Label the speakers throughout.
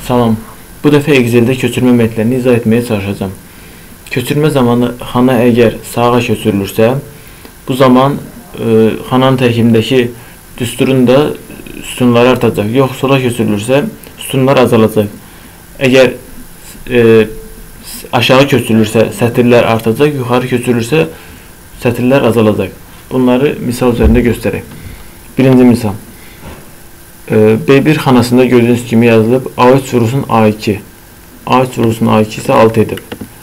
Speaker 1: Salam. Bu dəfə Excel'də köçürmə metodlarını izah etməyə çalışacağım. Köçürmə zamanı xana əgər sağa köçürülürsə, bu zaman xananın tərkibindəki düsturun da sütunları artacaq. Yox, sola köçürülürsə, sütunlar azalacaq. Əgər aşağı köçürülürsə, sətirlər artacaq, yuxarı köçürülürsə, sətirlər azalacaq. Bunları misal üzərində göstərək. Birinci misal. B1 xanasında gördüyünüz kimi yazılıb A3 vurulsun A2. A3 vurulsun A2 isə 6 edir.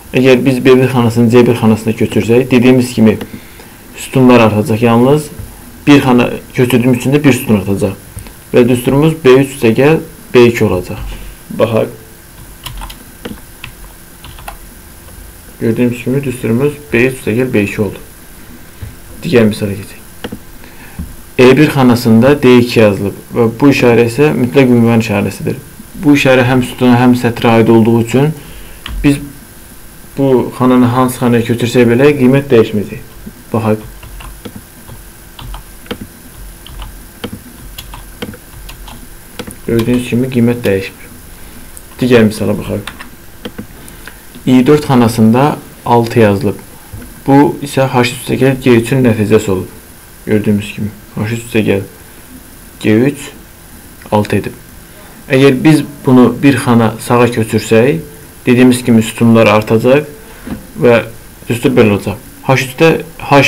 Speaker 1: Əgər biz B1 xanasını C1 xanasına köçürsək, dediyimiz kimi sütunlar artacaq. Yalnız bir xana köçürdüyümüz üçün də bir sütun artacaq. Və düsturumuz B3 üstəgəl B2 olacaq. Baxaq. Gördüyümüz kimi düsturumuz B3 üstəgəl B2 oldu. Digər misala keçək. E1 xanasında D2 yazılıb və bu işarə isə mütləq ünvan işarəsidir. Bu işarə həm sütuna, həm sətrə aid olduğu üçün biz bu xananı hansı xanaya köçürsək belə qiymət dəyişməyəcək. Baxaq. Gördüyünüz kimi qiymət dəyişmir. Digər misala baxaq. I4 xanasında 6 yazılıb. Bu isə H üstəgəl G3-ün nəticəsi olub. Gördüyümüz kimi H üstəgəl G3 6 edib. Əgər biz bunu bir xana sağa köçürsək, dediyimiz kimi sütunlar artacaq və düstur belə olacaq. H üstə H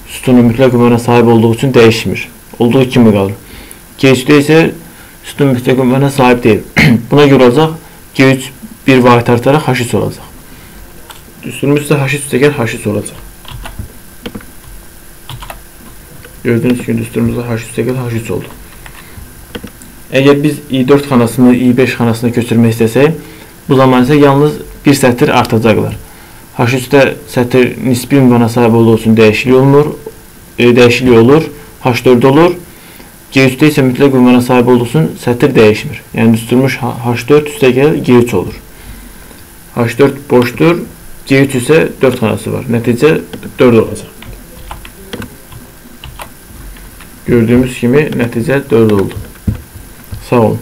Speaker 1: sütunu mütləq ünvana sahib olduğu üçün dəyişmir. Olduğu kimi qalır. G3-də isə sütun mütləq ünvana sahib deyil. Buna görə olacaq G3 bir vahid artaraq H3 olacaq. Düsturumuz isə H üstəgəl H3 olacaq. Gördüyünüz kimi düsturumuzda H üstəgəl H3 oldu. Əgər biz I4 xanasını I5 xanasına köçürmək istəsək, bu zaman isə yalnız bir sətir artacaqlar. H3-də sətir nisbi ünvana sahib olduğu üçün dəyişiklik olur, H4 olur. G3-də isə mütləq ünvana sahib olduğu üçün sətir dəyişmir. Yəni düsturmuş H4 üstəgəl G3 olur. H4 boşdur, G3 isə 4 xanası var. Nəticə 4 olacaq. Gördüyümüz kimi nəticə 4 oldu. Sağ olun.